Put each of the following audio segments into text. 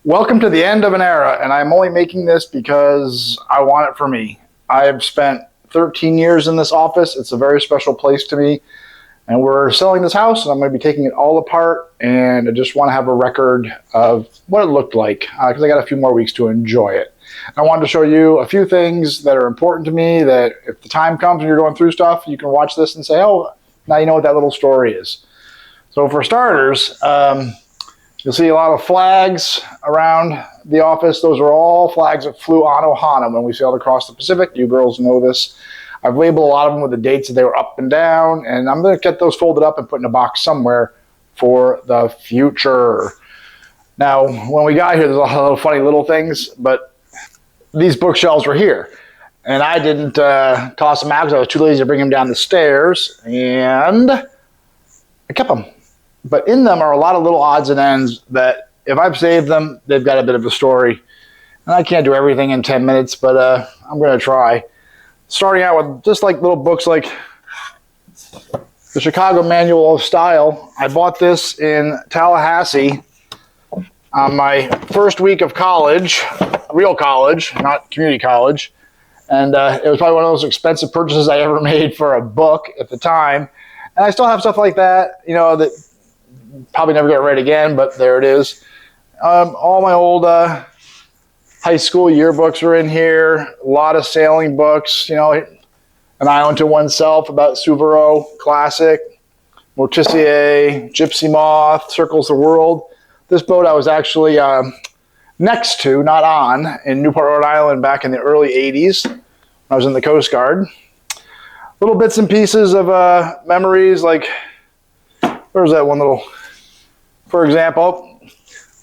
Welcome to the end of an era, and I'm only making this because I want it for me. I have spent 13 years in this office. It's a very special place to me, and we're selling this house, and I'm going to be taking it all apart, and I just want to have a record of what it looked like because I got a few more weeks to enjoy it. I wanted to show you a few things that are important to me that if the time comes and you're going through stuff, you can watch this and say, oh, now you know what that little story is. So for starters, you'll see a lot of flags around the office. Those are all flags that flew on Ohana when we sailed across the Pacific. You girls know this. I've labeled a lot of them with the dates that they were up and down, and I'm going to get those folded up and put in a box somewhere for the future. Now, when we got here, there's a lot of funny little things, but these bookshelves were here. And I didn't toss them out because I was too lazy to bring them down the stairs, and I kept them. But in them are a lot of little odds and ends that if I've saved them, they've got a bit of a story. And I can't do everything in 10 minutes, but I'm going to try. Starting out with just like little books like the Chicago Manual of Style. I bought this in Tallahassee on my first week of college, real college, not community college. And it was probably one of those expensive purchases I ever made for a book at the time. And I still have stuff like that, you know, that probably never get read again, but there it is. All my old high school yearbooks are in here. A lot of sailing books, you know, An Island to Oneself about Suvarow, classic. Morticia, Gypsy Moth, Circles the World. This boat I was actually next to, not on, in Newport, Rhode Island back in the early 80s when I was in the Coast Guard. Little bits and pieces of memories, like, where's that one little, for example,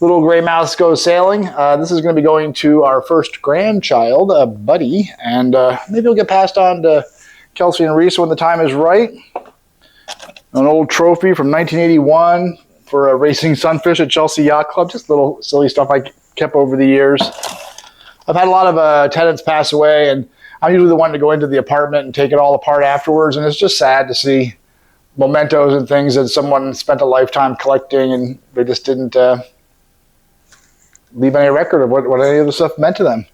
Little Gray Mouse Goes Sailing. This is going to be going to our first grandchild, Buddy, and maybe it'll get passed on to Kelsey and Reese when the time is right. An old trophy from 1981 for a racing sunfish at Chelsea Yacht Club. Just little silly stuff I kept over the years. I've had a lot of tenants pass away, and I'm usually the one to go into the apartment and take it all apart afterwards, and it's just sad to see mementos and things that someone spent a lifetime collecting and they just didn't leave any record of what any of the stuff meant to them.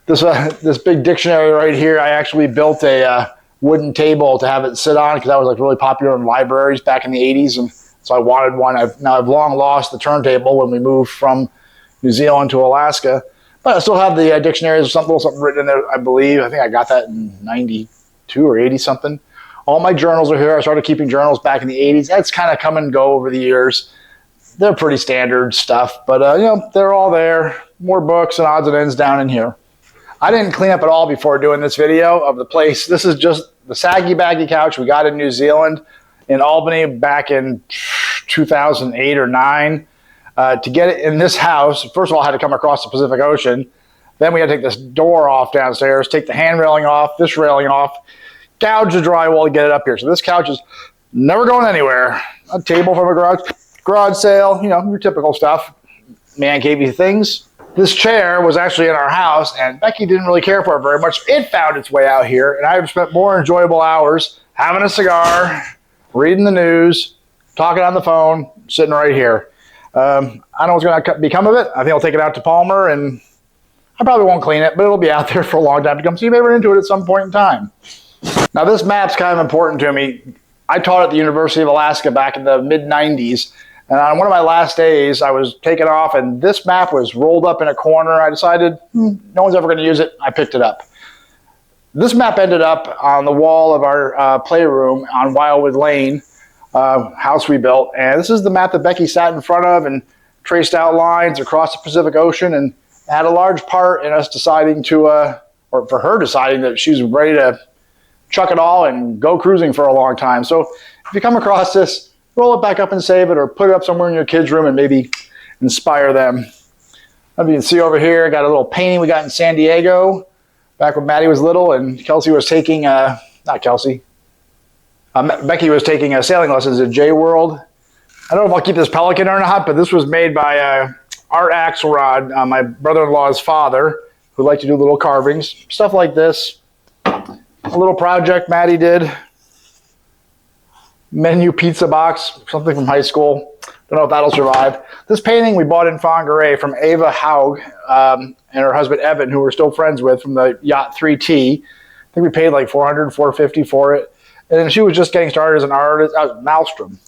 This big dictionary right here, I actually built a wooden table to have it sit on because that was like really popular in libraries back in the 80s, and so I wanted one. I've long lost the turntable when we moved from New Zealand to Alaska, but I still have the dictionary. There's something written in there, I believe. I think I got that in 92 or 80 something. All my journals are here. I started keeping journals back in the 80s. That's kind of come and go over the years. They're pretty standard stuff, but you know, they're all there. More books and odds and ends down in here. I didn't clean up at all before doing this video of the place. This is just the saggy baggy couch we got in New Zealand, in Albany back in 2008 or 9. To get it in this house, first of all, I had to come across the Pacific Ocean. Then we had to take this door off downstairs, take the hand railing off, this railing off, gouge the drywall to get it up here. So this couch is never going anywhere. A table from a garage sale, you know, your typical stuff. Man cavey things. This chair was actually in our house, and Becky didn't really care for it very much. It found its way out here, and I've spent more enjoyable hours having a cigar, reading the news, talking on the phone, sitting right here. I don't know what's going to become of it. I think I'll take it out to Palmer, and I probably won't clean it, but it'll be out there for a long time to come. So you may run into it at some point in time. Now, this map's kind of important to me. I taught at the University of Alaska back in the mid-90s, and on one of my last days, I was taken off, and this map was rolled up in a corner. I decided, no one's ever going to use it. I picked it up. This map ended up on the wall of our playroom on Wildwood Lane, house we built, and this is the map that Becky sat in front of and traced out lines across the Pacific Ocean, and had a large part in us deciding to, or for her deciding that she's ready to chuck it all and go cruising for a long time. So if you come across this, roll it back up and save it, or put it up somewhere in your kids' room and maybe inspire them. As you can see over here, got a little painting we got in San Diego back when Maddie was little, and Kelsey was taking, not Kelsey, Becky was taking sailing lessons at J World. I don't know if I'll keep this pelican or not, but this was made by Art Axelrod, my brother-in-law's father, who liked to do little carvings, stuff like this. A little project Maddie did. Menu pizza box, something from high school. Don't know if that'll survive. This painting we bought in Fongaray from Ava Haug and her husband Evan, who we're still friends with from the Yacht 3T. I think we paid like $400, $450 for it. And she was just getting started as an artist. Maelstrom,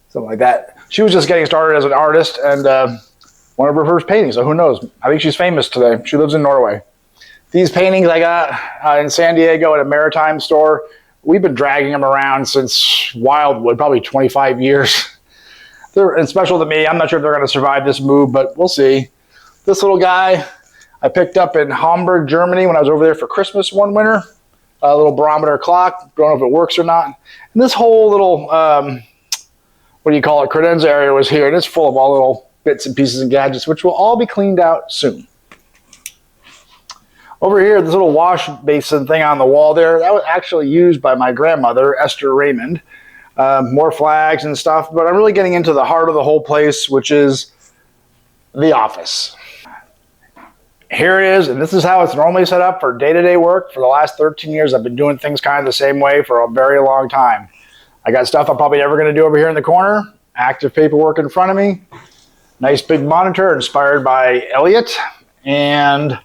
something like that. She was just getting started as an artist, and one of her first paintings. So who knows? I think she's famous today. She lives in Norway. These paintings I got in San Diego at a maritime store. We've been dragging them around since Wildwood, probably 25 years. They're special to me. I'm not sure if they're going to survive this move, but we'll see. This little guy I picked up in Hamburg, Germany when I was over there for Christmas one winter. A little barometer clock. Don't know if it works or not. And this whole little, what do you call it, credenza area was here. And it's full of all little bits and pieces and gadgets, which will all be cleaned out soon. Over here, this little wash basin thing on the wall there, that was actually used by my grandmother, Esther Raymond. More flags and stuff, but I'm really getting into the heart of the whole place, which is the office. Here it is, and this is how it's normally set up for day-to-day work. For the last 13 years, I've been doing things kind of the same way for a very long time. I got stuff I'm probably never going to do over here in the corner. Active paperwork in front of me. Nice big monitor inspired by Elliot. And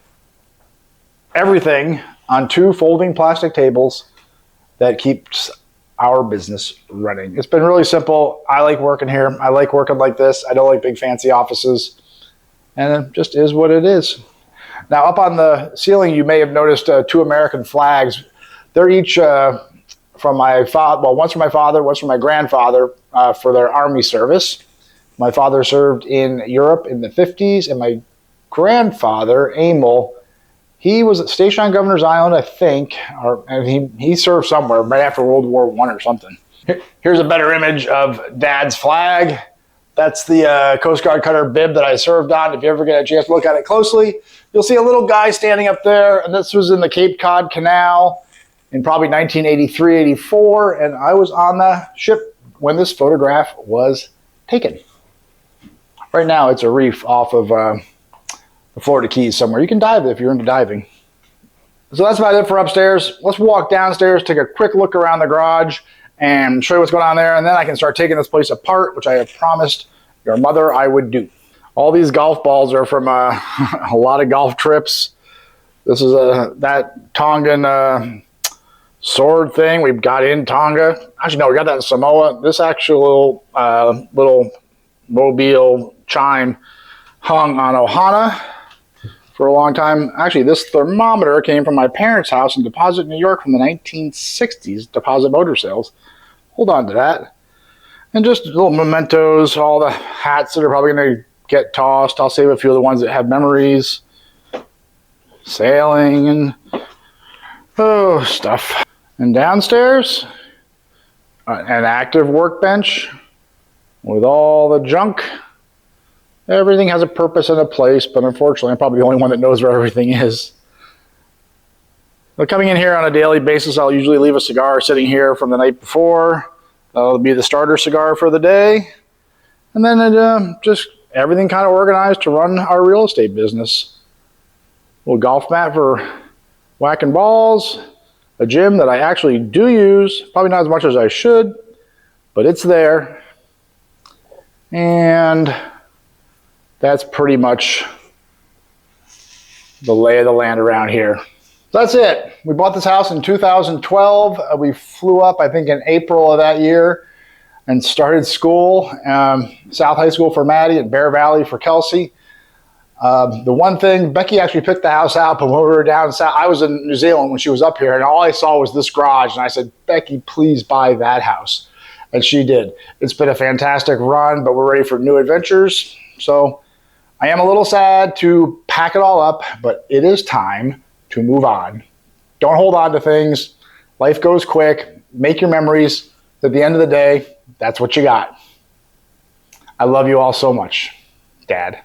everything on 2 folding plastic tables that keeps our business running. It's been really simple. I like working here. I like working like this. I don't like big fancy offices. And it just is what it is. Now, up on the ceiling, you may have noticed 2 American flags. They're each from my father. Well, one's from my father, one's from my grandfather for their Army service. My father served in Europe in the 50s, and my grandfather, Emil, he was stationed on Governor's Island, I think, and he served somewhere right after World War I or something. Here's a better image of Dad's flag. That's the Coast Guard cutter bib that I served on. If you ever get a chance to look at it closely, you'll see a little guy standing up there, and this was in the Cape Cod Canal in probably 1983, 84, and I was on the ship when this photograph was taken. Right now, it's a reef off of the Florida Keys somewhere. You can dive if you're into diving. So that's about it for upstairs. Let's walk downstairs, take a quick look around the garage, and show you what's going on there, and then I can start taking this place apart, which I have promised your mother I would do. All these golf balls are from a lot of golf trips. This is that Tongan sword thing we've got in Tonga. Actually, no, we got that in Samoa. This actual little mobile chime hung on Ohana for a long time. Actually, this thermometer came from my parents' house in Deposit, New York from the 1960s, Deposit Motor Sales. Hold on to that. And just little mementos, all the hats that are probably going to get tossed. I'll save a few of the ones that have memories. Sailing and stuff. And downstairs, an active workbench with all the junk. Everything has a purpose and a place, but unfortunately, I'm probably the only one that knows where everything is. But coming in here on a daily basis, I'll usually leave a cigar sitting here from the night before. That'll be the starter cigar for the day. And then just everything kind of organized to run our real estate business. A little golf mat for whacking balls. A gym that I actually do use. Probably not as much as I should, but it's there. And that's pretty much the lay of the land around here. That's it. We bought this house in 2012. We flew up, I think, in April of that year and started school. South High School for Maddie and Bear Valley for Kelsey. The one thing, Becky actually picked the house out, but when we were down south, I was in New Zealand when she was up here, and all I saw was this garage. And I said, Becky, please buy that house. And she did. It's been a fantastic run, but we're ready for new adventures. So I am a little sad to pack it all up, but it is time to move on. Don't hold on to things. Life goes quick. Make your memories. At the end of the day, that's what you got. I love you all so much, Dad.